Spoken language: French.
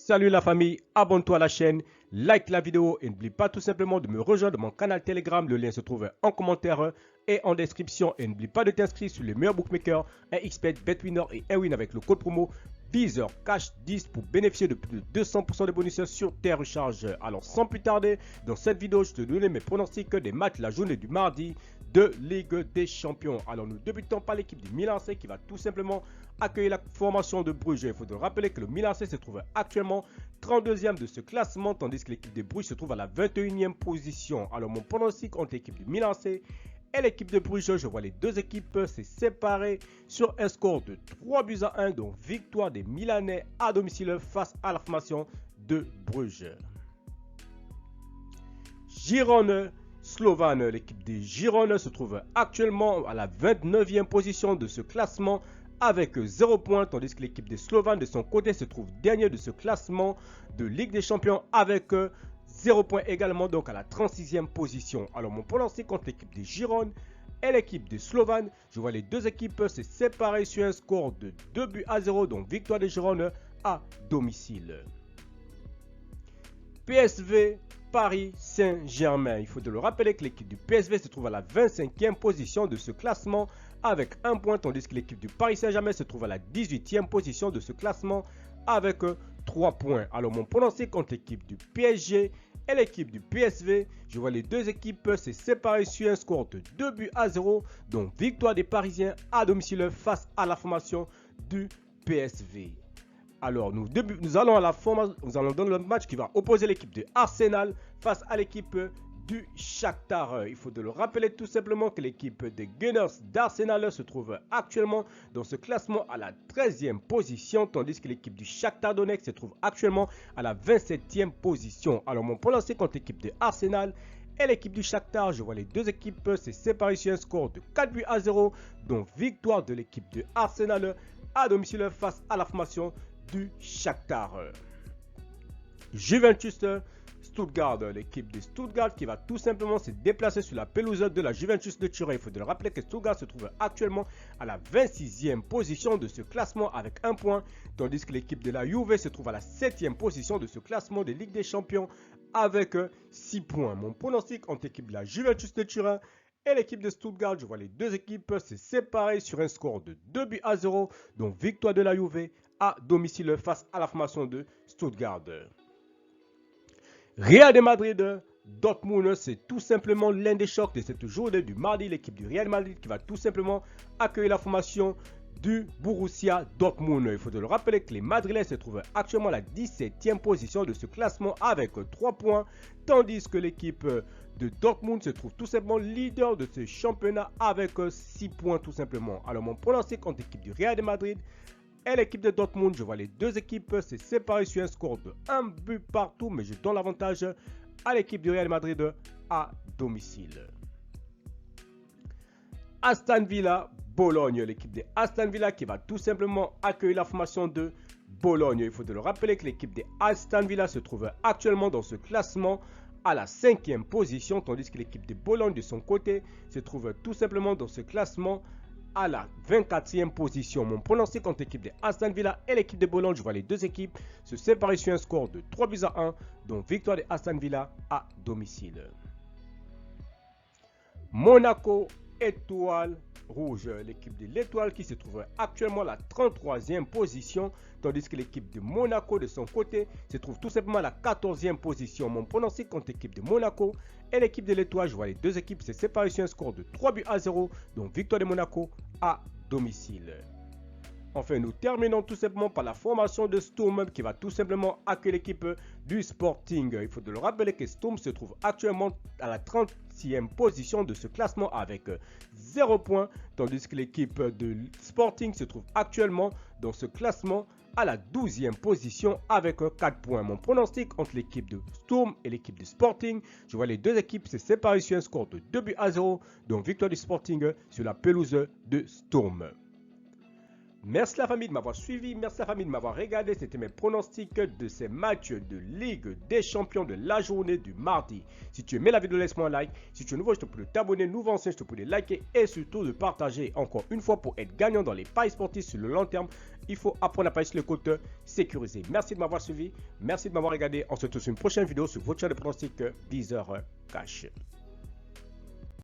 Salut la famille, abonne-toi à la chaîne, like la vidéo et n'oublie pas tout simplement de me rejoindre mon canal Telegram. Le lien se trouve en commentaire et en description. Et n'oublie pas de t'inscrire sur les meilleurs bookmakers, un XBet, BetWinner et Airwin avec le code promo Beezer Cash 10 pour bénéficier de plus de 200% de bonus sur tes recharges. Alors sans plus tarder, dans cette vidéo, je te donne mes pronostics des matchs la journée du mardi de Ligue des Champions. Alors nous débutons par l'équipe du Milan AC qui va tout simplement accueillir la formation de Bruges. Il faut rappeler que le Milan AC se trouve actuellement 32e de ce classement, tandis que l'équipe de Bruges se trouve à la 21e position. Alors mon pronostic entre l'équipe du Milan AC et l'équipe de Bruges, je vois les deux équipes se séparer sur un score de 3-1, donc victoire des Milanais à domicile face à la formation de Bruges. Girone Slovane, l'équipe des Girone se trouve actuellement à la 29e position de ce classement avec 0 points, tandis que l'équipe des Slovanes de son côté se trouve dernier de ce classement de Ligue des Champions avec 0 points également, donc à la 36e position. Alors mon pronostic contre l'équipe des Girone et l'équipe des Slovanes, je vois les deux équipes se séparer sur un score de 2-0, donc victoire des Girone à domicile. PSV Paris Saint-Germain. Il faut de le rappeler que l'équipe du PSV se trouve à la 25e position de ce classement avec 1 point, tandis que l'équipe du Paris Saint-Germain se trouve à la 18e position de ce classement avec 3 points. Alors mon pronostic contre l'équipe du PSG et l'équipe du PSV, je vois les deux équipes se séparer sur un score de 2-0, donc victoire des Parisiens à domicile face à la formation du PSV. Alors, nous allons dans le match qui va opposer l'équipe de Arsenal face à l'équipe du Shakhtar. Il faut de le rappeler tout simplement que l'équipe des Gunners d'Arsenal se trouve actuellement dans ce classement à la 13e position, tandis que l'équipe du Shakhtar Donetsk se trouve actuellement à la 27e position. Alors, mon pronostic contre l'équipe de Arsenal et l'équipe du Shakhtar, je vois les deux équipes se séparer sur un score de 4-0, donc victoire de l'équipe de Arsenal à domicile face à la formation du Shakhtar. Juventus Stuttgart, l'équipe de Stuttgart qui va tout simplement se déplacer sur la pelouse de la Juventus de Turin. Il faut le rappeler que Stuttgart se trouve actuellement à la 26e position de ce classement avec 1 point, tandis que l'équipe de la Juve se trouve à la 7e position de ce classement de Ligue des Champions avec 6 points. Mon pronostic entre l'équipe de la Juventus de Turin et l'équipe de Stuttgart, je vois les deux équipes se séparer sur un score de 2-0, donc victoire de la Juve à domicile face à la formation de Stuttgart. Real de Madrid, Dortmund, c'est tout simplement l'un des chocs de cette journée du mardi. L'équipe du Real Madrid qui va tout simplement accueillir la formation du Borussia Dortmund. Il faut le rappeler que les Madrilènes se trouvent actuellement à la 17e position de ce classement avec 3 points, tandis que l'équipe de Dortmund se trouve tout simplement leader de ce championnat avec 6 points tout simplement. Alors mon pronostic contre l'équipe du Real de Madrid et l'équipe de Dortmund, je vois les deux équipes se séparer sur un score de 1 but partout, mais je donne l'avantage à l'équipe du Real Madrid à domicile. Aston Villa Bologne, l'équipe de Aston Villa qui va tout simplement accueillir la formation de Bologne. Il faut le rappeler que l'équipe de Aston Villa se trouve actuellement dans ce classement à la 5e position, tandis que l'équipe de Bologne de son côté se trouve tout simplement dans ce classement à la 24e position. Mon pronostic contre l'équipe de Aston Villa et l'équipe de Bologne, je vois les deux équipes se séparer sur un score de 3-1, donc victoire de Aston Villa à domicile. Monaco Étoile Rouge, l'équipe de l'Étoile qui se trouve actuellement à la 33e position, tandis que l'équipe de Monaco de son côté se trouve tout simplement à la 14e position. Mon pronostic contre l'équipe de Monaco et l'équipe de l'Étoile, je vois les deux équipes se séparer sur un score de 3-0, donc victoire de Monaco à domicile. Enfin, nous terminons tout simplement par la formation de Sturm qui va tout simplement accueillir l'équipe du Sporting. Il faut le rappeler que Sturm se trouve actuellement à la 30e position de ce classement avec 0 points, tandis que l'équipe de Sporting se trouve actuellement dans ce classement à la 12e position avec 4 points. Mon pronostic entre l'équipe de Sturm et l'équipe de Sporting, je vois les deux équipes se séparer sur un score de 2-0, donc victoire du Sporting sur la pelouse de Sturm. Merci la famille de m'avoir suivi, merci la famille de m'avoir regardé. C'était mes pronostics de ces matchs de Ligue des Champions de la journée du mardi. Si tu aimais la vidéo, laisse-moi un like. Si tu es nouveau, je te prie de t'abonner. Nouveau ancien, je te prie de liker et surtout de partager. Encore une fois, pour être gagnant dans les paris sportifs sur le long terme, il faut apprendre à parier sur le côté sécurisé. Merci de m'avoir suivi, merci de m'avoir regardé. On se retrouve sur une prochaine vidéo sur votre chaîne de pronostics 10h Cash.